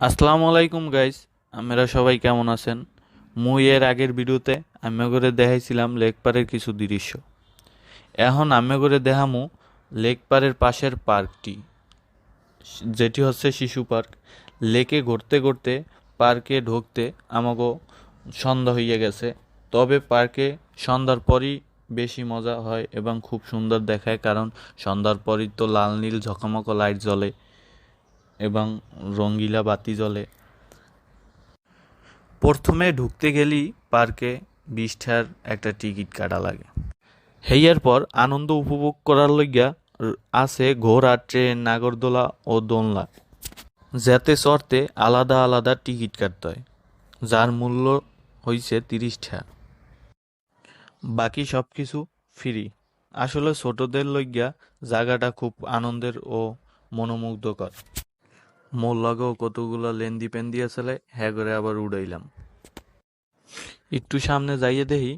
আসসালামু আলাইকুম গাইস, আপনারা সবাই কেমন আছেন? মুই এর আগের ভিডিওতে আমি করে দেখাইছিলাম লেক পারের কিছু দৃশ্য। এখন আমি করে দেখামু লেক পারের পাশের পার্কটি, যেটি হচ্ছে শিশু পার্ক। লেকে ঘুরতে ঘুরতে পার্কে ঢুকতে আমাকে সন্ধ্যা হইয়া গেছে। তবে পার্কে সন্ধ্যার পরই বেশি মজা হয় এবং খুব সুন্দর দেখায়, কারণ সন্ধ্যার পরই তো লাল নীল ঝকমক লাইট জ্বলে এবং রঙ্গিলা বাতি জ্বলে। প্রথমে ঢুকতে গেলেই পার্কে 20টার একটা টিকিট কাটা লাগে। হেয়ার পর আনন্দ উপভোগ করার লইগা আছে ঘোড়া, ট্রেন, নাগরদোলা ও দোলনা, যাতে চড়তে আলাদা আলাদা টিকিট কাটতে হয়, যার মূল্য হইছে 30 টাকা। বাকি সব কিছু ফ্রি। আসলে ছোটদের লইগা জায়গাটা খুব আনন্দের ও মনোমুগ্ধকর। মোর লগেও কতগুলো লেন্দি পেন্দি আসলে হ্যাঁ করে আবার উড়াইলাম। একটু সামনে যাইয়ে দেখি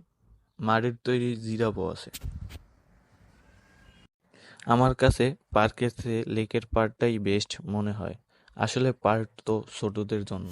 মাটির তৈরি জিরাফও আছে। আমার কাছে পার্কের চেয়ে লেকের পার্কটাই বেস্ট মনে হয়। আসলে পার্ক তো ছোটদের জন্য।